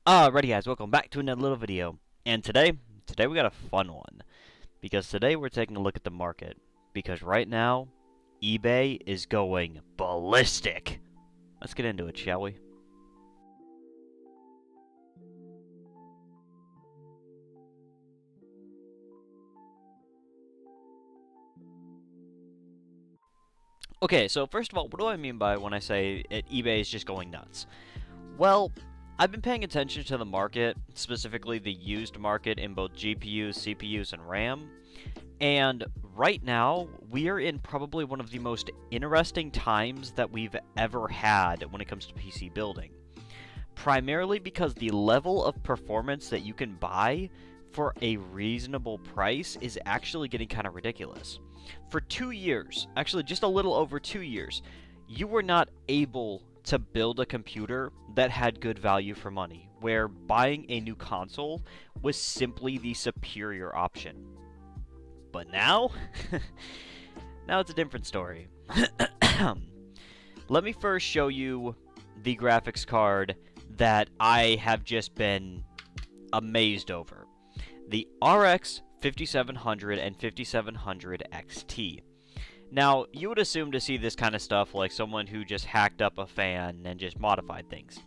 Alrighty guys, welcome back to another little video. And today we got a fun one. Because today we're taking a look at the market. Because right now, eBay is going ballistic. Let's get into it, shall we? Okay, so first of all, what do I mean by when I say eBay is just going nuts? Well, I've been paying attention to the market, specifically the used market in both GPUs, CPUs, and RAM. And right now, we are in probably one of the most interesting times that we've ever had when it comes to PC building. Primarily because the level of performance that you can buy for a reasonable price is actually getting kind of ridiculous. For 2 years, actually just a little over 2 years, you were not able to build a computer that had good value for money, where buying a new console was simply the superior option. But now, now it's a different story. Let me first show you the graphics card that I have just been amazed over. The RX 5700 and 5700 XT. Now, you would assume to see this kind of stuff like someone who just hacked up a fan and just modified things.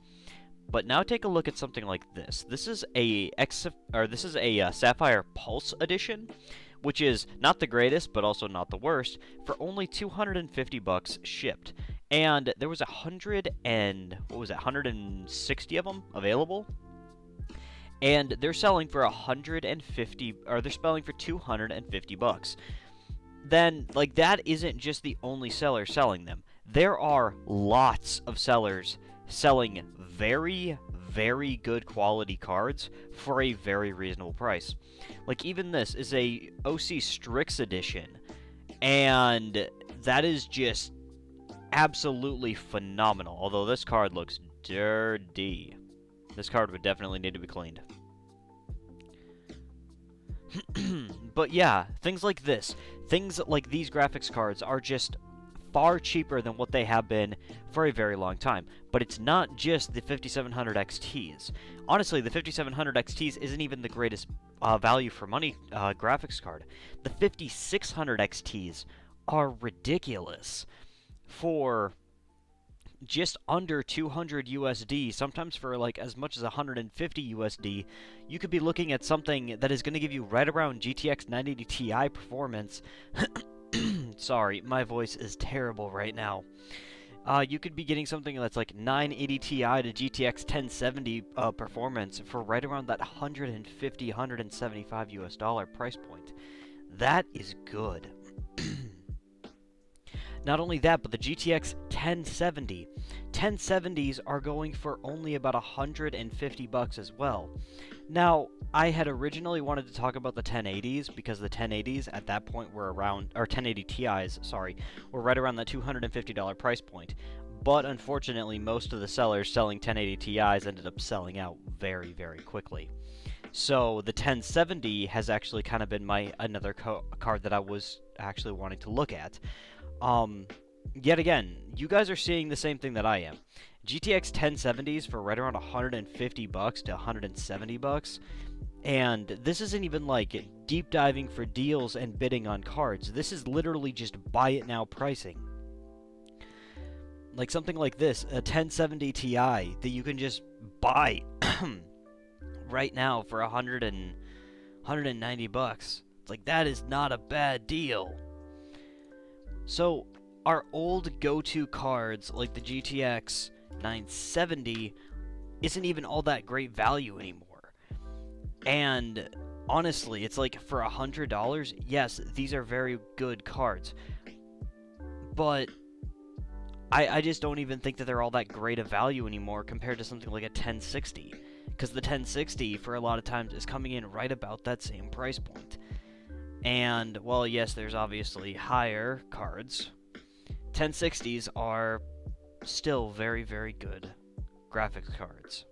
But now take a look at something like this. This is a Sapphire Pulse edition, which is not the greatest, but also not the worst, for only 250 bucks shipped. And there was 160 of them available. And they're selling for 250 bucks. Then, like, that isn't just the only seller selling them. There are lots of sellers selling very, very good quality cards for a very reasonable price. Like, even this is a OC Strix edition, and that is just absolutely phenomenal. Although this card looks dirty. This card would definitely need to be cleaned. But yeah, things like this. Things like these graphics cards are just far cheaper than what they have been for a very long time. But it's not just the 5700 XTs. Honestly, the 5700 XTs isn't even the greatest value for money graphics card. The 5600 XTs are ridiculous for just under 200 USD, sometimes for like as much as 150 USD, you could be looking at something that is going to give you right around GTX 980 Ti performance. Sorry, my voice is terrible right now. You could be getting something that's like 980 Ti to GTX 1070 performance for right around that 150, 175 US dollar price point. That is good. Not only that, but the GTX 1070. 1070s are going for only about 150 bucks as well. Now, I had originally wanted to talk about the 1080s because the 1080s at that point were around, or 1080 Ti's, sorry, were right around that $250 price point. But unfortunately, most of the sellers selling 1080 Ti's ended up selling out very, very quickly. So the 1070 has actually kind of been another card that I was actually wanting to look at. Yet again, you guys are seeing the same thing that I am. GTX 1070s for right around 150 bucks to 170 bucks. And this isn't even like deep diving for deals and bidding on cards. This is literally just buy it now pricing. Like something like this, a 1070 Ti that you can just buy right now for 190 bucks. It's like, that is not a bad deal. So, our old go-to cards, like the GTX 970, isn't even all that great value anymore. And, honestly, it's like, for $100, yes, these are very good cards. But, I just don't even think that they're all that great of value anymore compared to something like a 1060. Because the 1060, for a lot of times, is coming in right about that same price point. And, well, yes, there's obviously higher cards. 1060s are still very, very good graphics cards.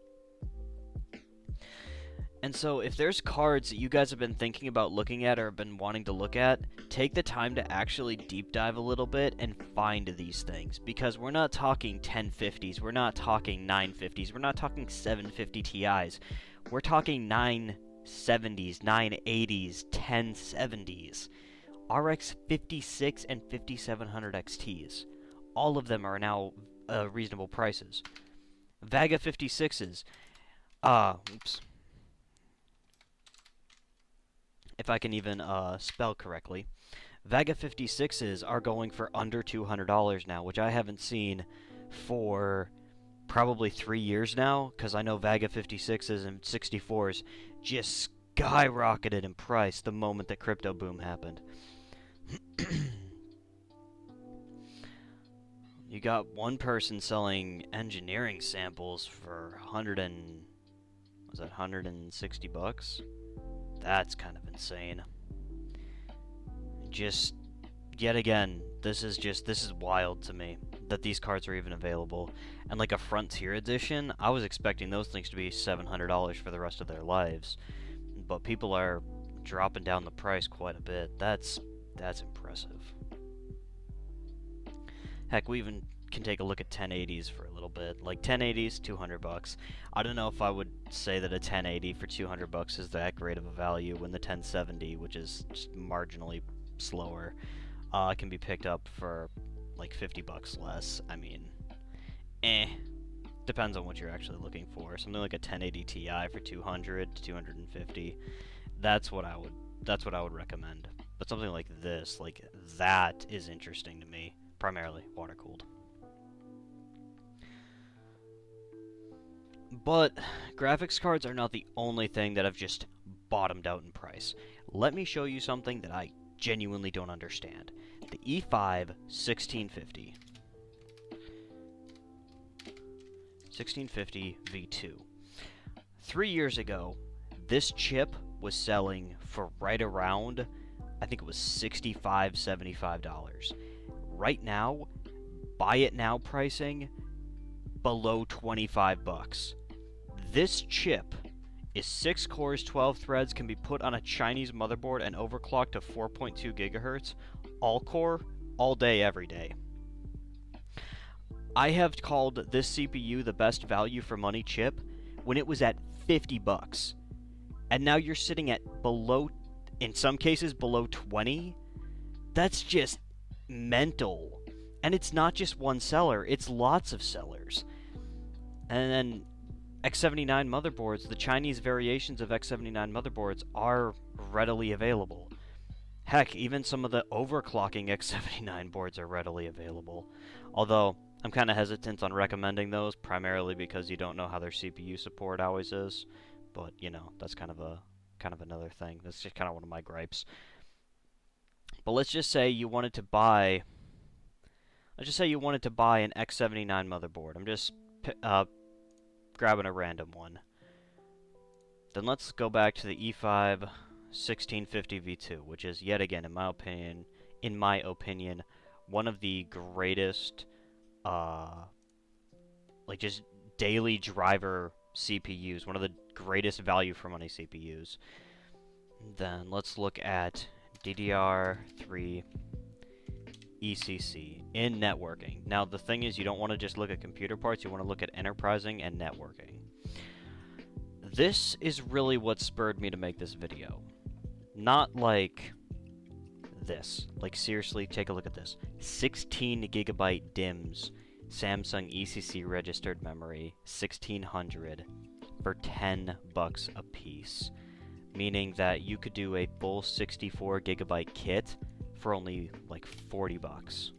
And so, if there's cards that you guys have been thinking about looking at or have been wanting to look at, take the time to actually deep dive a little bit and find these things. Because we're not talking 1050s, we're not talking 950s, we're not talking 750 Ti's. We're talking 970s, 980s, 1070s, RX 56 and 5700 XTs. All of them are now reasonable prices. Vaga 56s. Oops. If I can even spell correctly. Vaga 56s are going for under $200 now, which I haven't seen for probably 3 years now, because I know Vaga 56s and 64s just skyrocketed in price the moment the crypto boom happened. You got one person selling engineering samples for 160 bucks? That's kind of insane. Just, yet again, this is wild to me that these cards are even available. And like a Frontier Edition, I was expecting those things to be $700 for the rest of their lives. But people are dropping down the price quite a bit. That's impressive. Heck, we even can take a look at 1080s for a little bit. Like 1080s, 200 bucks. I don't know if I would say that a 1080 for 200 bucks is that great of a value when the 1070, which is just marginally slower, can be picked up for like 50 bucks less. I mean, depends on what you're actually looking for. Something like a 1080 Ti for 200 to 250. That's what I would recommend. But something like this, like that is interesting to me. Primarily water cooled. But graphics cards are not the only thing that have just bottomed out in price. Let me show you something that I genuinely don't understand. The E5 1650. 1650 V2. 3 years ago, this chip was selling for right around, I think it was $65, $75. Right now, buy it now pricing below 25 bucks. This chip is 6 cores, 12 threads, can be put on a Chinese motherboard and overclocked to 4.2 gigahertz, all core, all day, every day. I have called this CPU the best value for money chip when it was at 50 bucks. And now you're sitting at below, in some cases below 20. That's just mental. And it's not just one seller, it's lots of sellers. And then X79 motherboards, the Chinese variations of X79 motherboards are readily available. Heck, even some of the overclocking X79 boards are readily available. Although, I'm kind of hesitant on recommending those, primarily because you don't know how their CPU support always is. But, you know, that's kind of another thing. That's just kind of one of my gripes. But let's just say you wanted to buy an X79 motherboard. I'm just grabbing a random one. Then let's go back to the E5 1650 V2, which is yet again, in my opinion, one of the greatest, like just daily driver CPUs, one of the greatest value for money CPUs. Then let's look at DDR3 ECC in networking. Now the thing is, you don't want to just look at computer parts, you want to look at enterprising and networking. This is really what spurred me to make this video. Not like this. Like seriously, take a look at this. 16 gigabyte DIMMs, Samsung ECC registered memory, 1600 for 10 bucks a piece. Meaning that you could do a full 64 gigabyte kit for only like 40 bucks.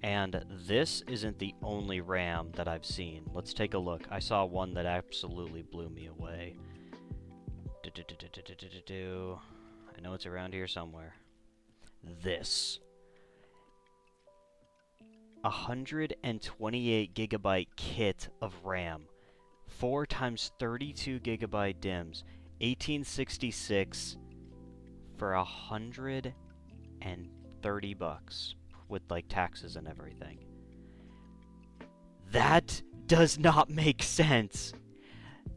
And this isn't the only RAM that I've seen. Let's take a look. I saw one that absolutely blew me away. I know it's around here somewhere. This. 128 gigabyte kit of RAM. 4 times 32 gigabyte DIMMs. 1866 for 130 bucks with like taxes and everything. That does not make sense.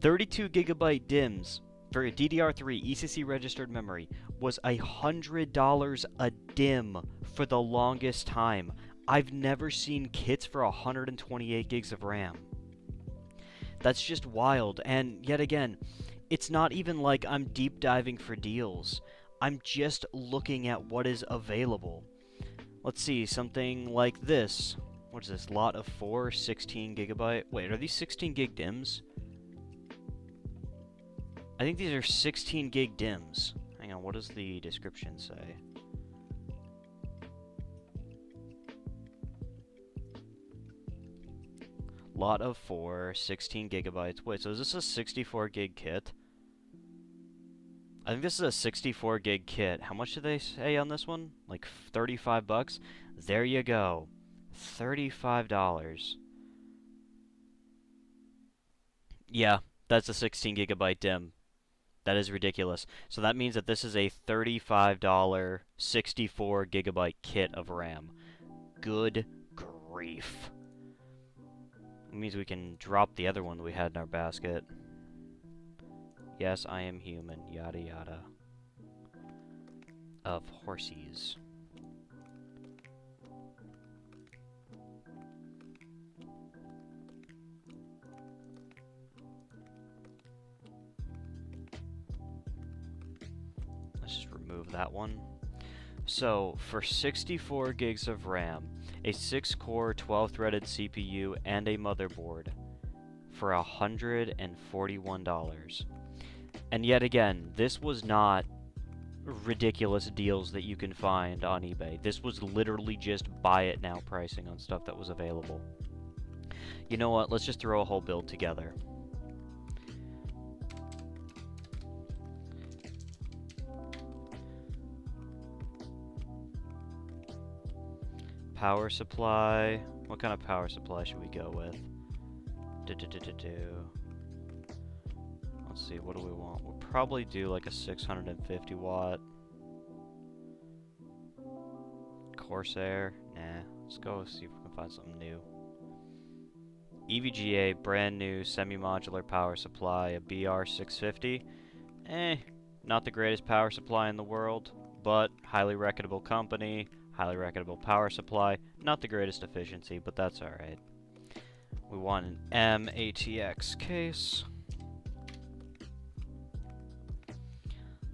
32 gigabyte DIMMs for a DDR3 ECC registered memory was $100 a DIMM for the longest time. I've never seen kits for 128 gigs of RAM. That's just wild, and yet again, it's not even like I'm deep diving for deals. I'm just looking at what is available. Let's see, something like this. What is this? Lot of 4, 16 gigabyte. Wait, are these 16 gig DIMMs? I think these are 16 gig DIMMs. Hang on, what does the description say? Lot of 4, 16 gigabytes. Wait, so is this a 64 gig kit? I think this is a 64 gig kit. How much do they say on this one? Like 35 bucks? There you go. $35. Yeah, that's a 16 gigabyte DIMM. That is ridiculous. So that means that this is a $35 64 gigabyte kit of RAM. Good grief. It means we can drop the other one that we had in our basket. Yes, I am human. Yada yada. Of horsies. Let's just remove that one. So, for 64 gigs of RAM, a 6-core, 12-threaded CPU, and a motherboard for $141. And yet again, this was not ridiculous deals that you can find on eBay. This was literally just buy it now pricing on stuff that was available. You know what? Let's just throw a whole build together. Power supply. What kind of power supply should we go with? Let's see, what do we want? We'll probably do like a 650 watt. Corsair? Nah. Let's go see if we can find something new. EVGA, brand new semi-modular power supply, a BR650. Not the greatest power supply in the world, but highly reputable company. Highly reputable power supply. Not the greatest efficiency, but that's alright. We want an M-ATX case.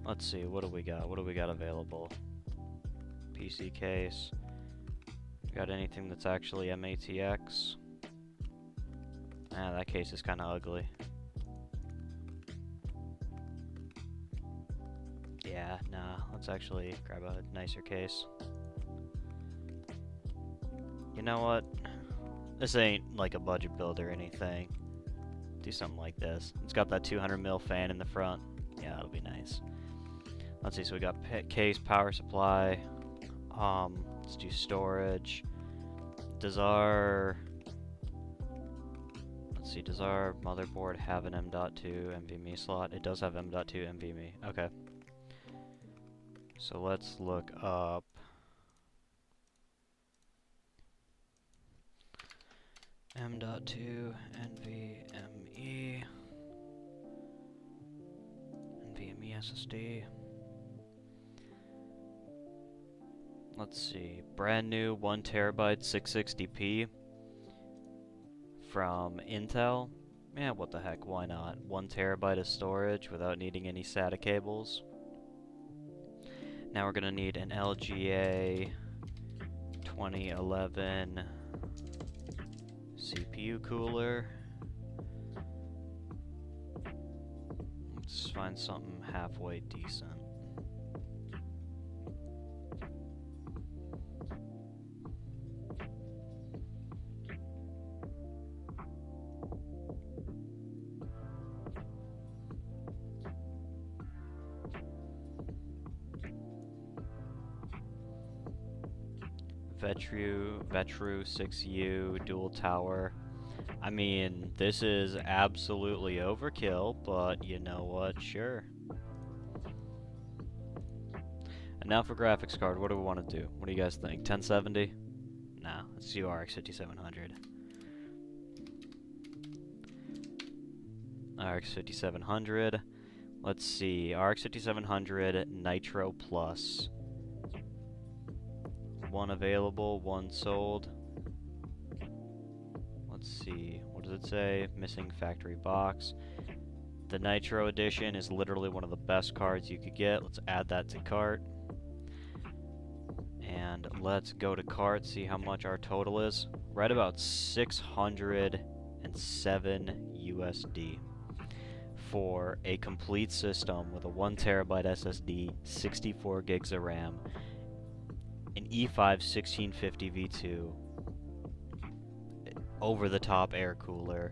Let's see, what do we got? What do we got available? PC case. Got anything that's actually M-ATX? That case is kind of ugly. Yeah, nah, let's actually grab a nicer case. You know what? This ain't like a budget build or anything. Do something like this. It's got that 200mm fan in the front. Yeah, that'll be nice. Let's see, so we got case, power supply. Let's do storage. Does our motherboard have an M.2 NVMe slot? It does have M.2 NVMe. Okay. So let's look up M.2 NVMe SSD. Let's see, brand new 1TB 660p from Intel. Yeah, what the heck, why not? 1TB of storage without needing any SATA cables. Now we're gonna need an LGA 2011 CPU cooler. Let's find something halfway decent. Vetru 6U dual tower. I mean, this is absolutely overkill, but you know what? Sure. And now for graphics card, what do we want to do? What do you guys think? 1070? Nah, let's do RX 5700. RX 5700. Let's see, RX 5700 Nitro Plus. One available, one sold. Let's see, what does it say? Missing factory box. The Nitro Edition is literally one of the best cards you could get. Let's add that to cart. And let's go to cart, see how much our total is. Right about 607 USD for a complete system with a 1TB SSD, 64 gigs of RAM, an E5 1650 V2, over-the-top air cooler.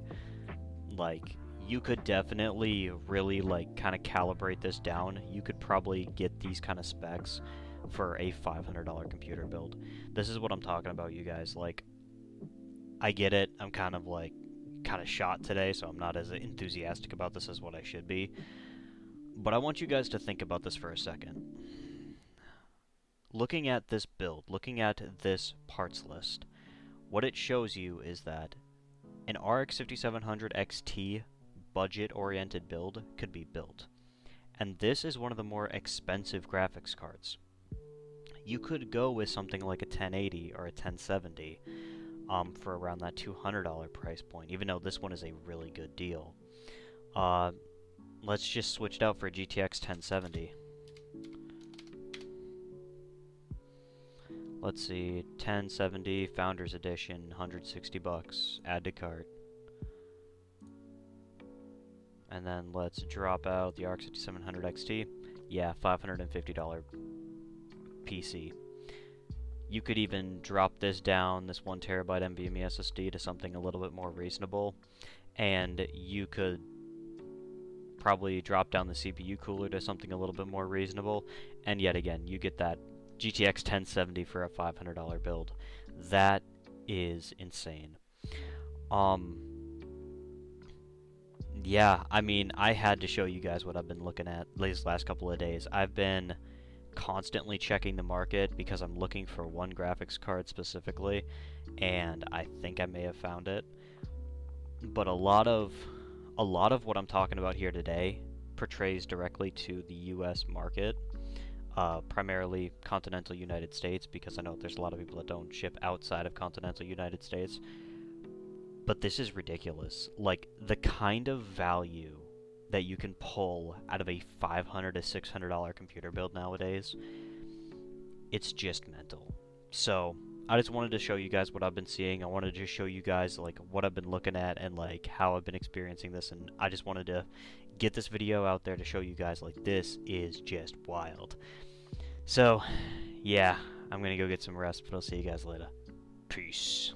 Like, you could definitely really, like, kind of calibrate this down. You could probably get these kind of specs for a $500 computer build. This is what I'm talking about, you guys. Like, I get it. I'm kind of shot today, so I'm not as enthusiastic about this as what I should be. But I want you guys to think about this for a second. Looking at this build, looking at this parts list, what it shows you is that an RX 5700 XT budget-oriented build could be built. And this is one of the more expensive graphics cards. You could go with something like a 1080 or a 1070 for around that $200 price point, even though this one is a really good deal. Let's just switch it out for a GTX 1070. Let's see, 1070 Founders Edition, 160 bucks, add to cart. And then let's drop out the RX 5700 XT. Yeah, $550 PC. You could even drop this down, this 1TB NVMe SSD, to something a little bit more reasonable. And you could probably drop down the CPU cooler to something a little bit more reasonable. And yet again, you get that GTX 1070 for a $500 build. That is insane. Yeah, I mean, I had to show you guys what I've been looking at these last couple of days. I've been constantly checking the market because I'm looking for one graphics card specifically, and I think I may have found it. But a lot of what I'm talking about here today portrays directly to the US market. Primarily continental United States, because I know there's a lot of people that don't ship outside of continental United States. But this is ridiculous. Like, the kind of value that you can pull out of a $500 to $600 computer build nowadays, it's just mental. So, I just wanted to show you guys what I've been seeing. I wanted to show you guys, like, what I've been looking at and, like, how I've been experiencing this. And I just wanted to get this video out there to show you guys, like, this is just wild. So, yeah, I'm gonna go get some rest, but I'll see you guys later. Peace.